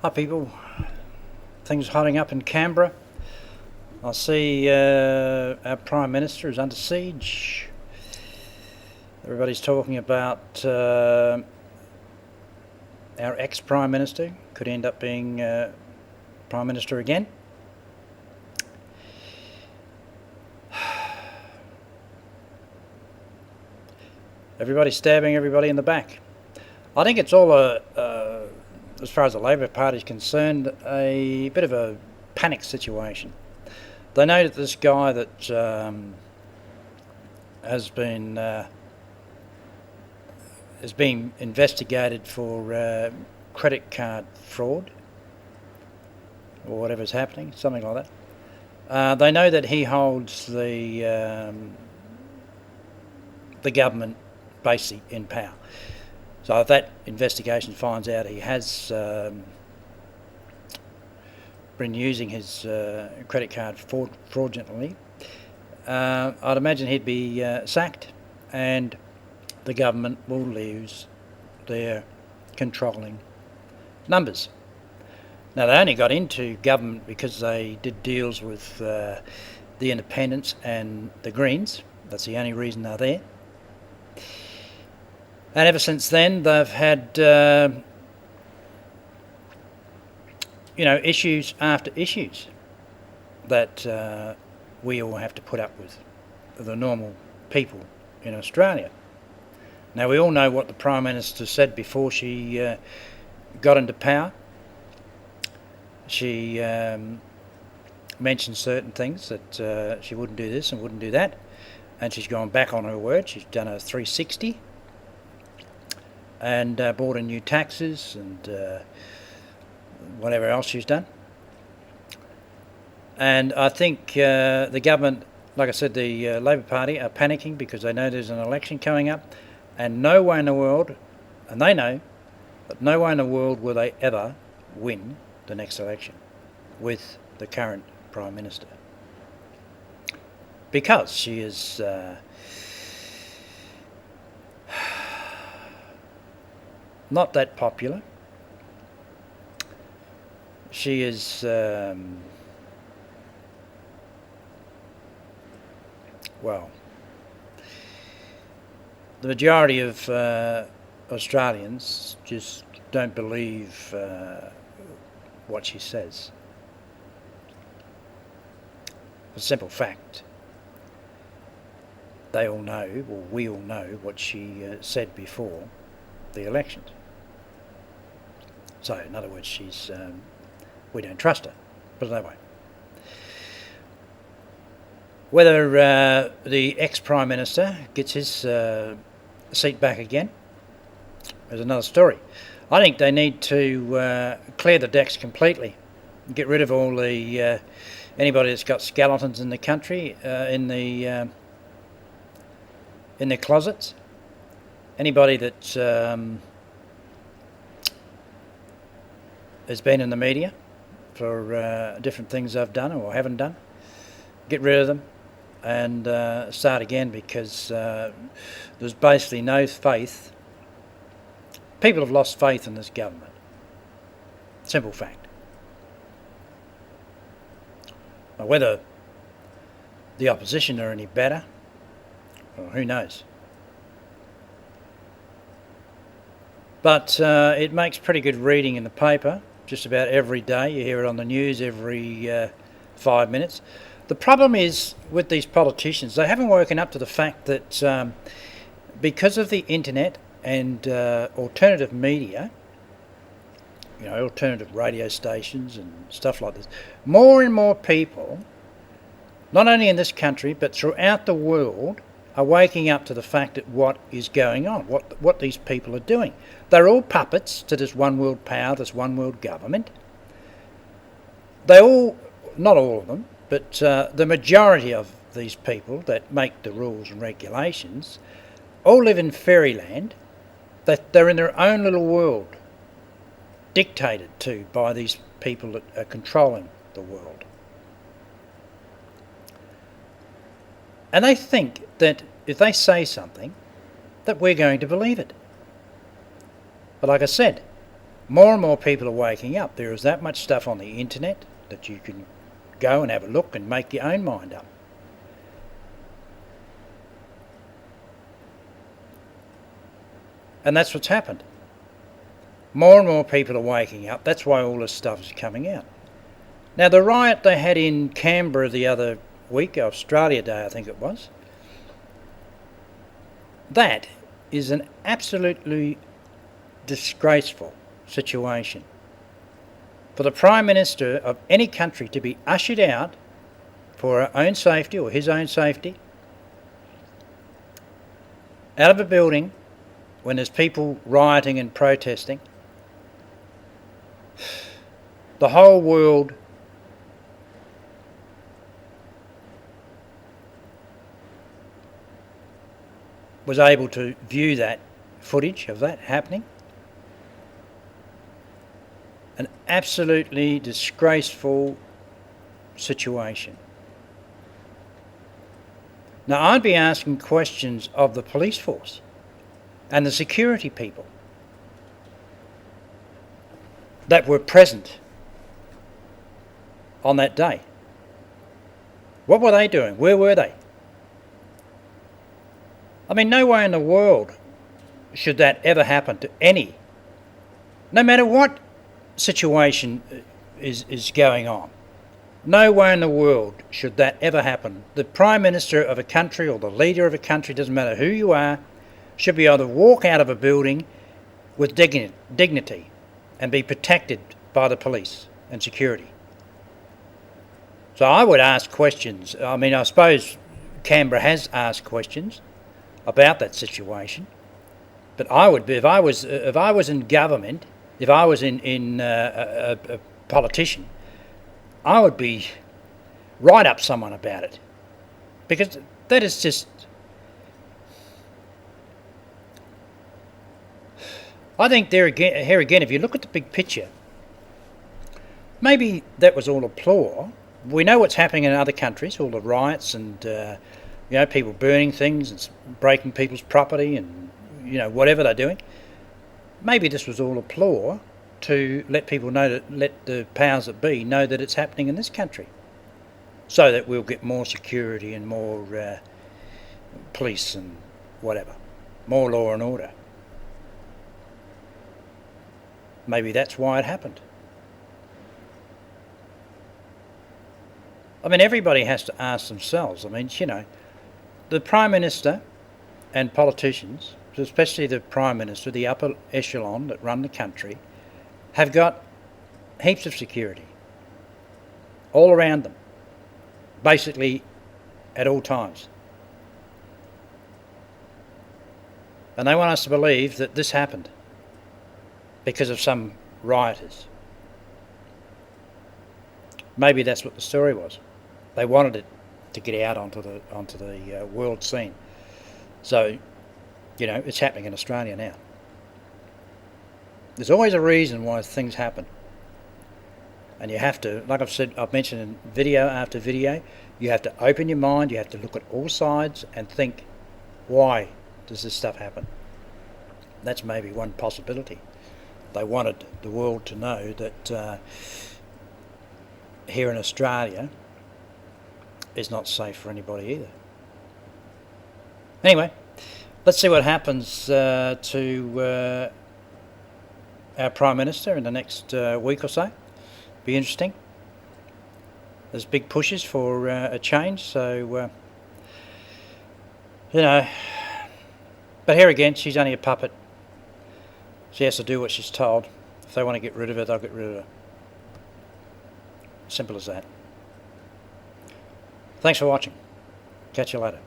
Hi people, things hotting up in Canberra. I see our Prime Minister is under siege. Everybody's talking about our ex-Prime Minister could end up being Prime Minister again. Everybody's stabbing everybody in the back. I think it's all as far as the Labor Party is concerned, a bit of a panic situation. They know that this guy that has been investigated for credit card fraud or whatever's happening, something like that. They know that he holds the government basically in power. So if that investigation finds out he has been using his credit card fraudulently, I'd imagine he'd be sacked and the government will lose their controlling numbers. Now, they only got into government because they did deals with the Independents and the Greens. That's the only reason they're there. And ever since then, they've had, issues after issues that we all have to put up with, the normal people in Australia. Now, we all know what the Prime Minister said before she got into power. She mentioned certain things that she wouldn't do this and wouldn't do that, and she's gone back on her word. She's done a 360. And brought in new taxes and whatever else she's done. And I think the government, like I said, the Labor Party are panicking because they know there's an election coming up, and no way in the world, and they know, but no way in the world will they ever win the next election with the current Prime Minister. Because she is not that popular. She is the majority of Australians just don't believe what she says. A simple fact. They all know, or we all know, what she said before the elections. So, in other words, we don't trust her, put it that way. Whether the ex-Prime Minister gets his seat back again is another story. I think they need to clear the decks completely, get rid of all the anybody that's got skeletons in the country, in their closets. Anybody that has been in the media for different things they've done or haven't done, get rid of them and start again, because there's basically no faith. People have lost faith in this government. Simple fact. Now, whether the opposition are any better, well, who knows? But it makes pretty good reading in the paper just about every day. You hear it on the news every 5 minutes. The problem is with these politicians, they haven't woken up to the fact that because of the internet and alternative media, alternative radio stations and stuff like this, more and more people, not only in this country but throughout the world, are waking up to the fact that what is going on, what these people are doing. They're all puppets to this one world power, this one world government. They all, not all of them, but the majority of these people that make the rules and regulations all live in fairyland. They're in their own little world, dictated to by these people that are controlling the world. And they think that if they say something, that we're going to believe it. But like I said, More and more people are waking up. There is that much stuff on the internet that you can go and have a look and make your own mind up. And that's what's happened. More and more people are waking up. That's why all this stuff is coming out. Now, the riot they had in Canberra the other week, Australia Day I think it was, that is an absolutely disgraceful situation. For the Prime Minister of any country to be ushered out for her own safety or his own safety, out of a building when there's people rioting and protesting, the whole world was able to view that footage of that happening. An absolutely disgraceful situation. Now, I'd be asking questions of the police force and the security people that were present on that day. What were they doing? Where were they? I mean, no way in the world should that ever happen to any, no matter what situation is going on. No way in the world should that ever happen. The Prime Minister of a country or the leader of a country, doesn't matter who you are, should be able to walk out of a building with dignity and be protected by the police and security. So I would ask questions. I mean, I suppose Canberra has asked questions about that situation, but I would be, if I was in government, if I was in a politician, I would be write up someone about it, because that is just. I think here again, if you look at the big picture, maybe that was all a ploy. We know what's happening in other countries, all the riots and people burning things and breaking people's property and whatever they're doing. Maybe this was all a ploy to let people know, that let the powers that be know that it's happening in this country, so that we'll get more security and more police and whatever, more law and order. Maybe that's why it happened. I mean, everybody has to ask themselves. I mean, the Prime Minister and politicians, especially the Prime Minister, the upper echelon that run the country, have got heaps of security all around them, basically at all times. And they want us to believe that this happened because of some rioters. Maybe that's what the story was. They wanted it to get out onto the world scene. So, it's happening in Australia now. There's always a reason why things happen. And you have to, like I've mentioned in video after video, you have to open your mind, you have to look at all sides and think, why does this stuff happen? That's maybe one possibility. They wanted the world to know that here in Australia is not safe for anybody either. Anyway, let's see what happens to our Prime Minister in the next week or so. Be interesting. There's big pushes for a change, so but here again, she's only a puppet. She has to do what she's told. If they want to get rid of her, they'll get rid of her. Simple as that. Thanks for watching. Catch you later.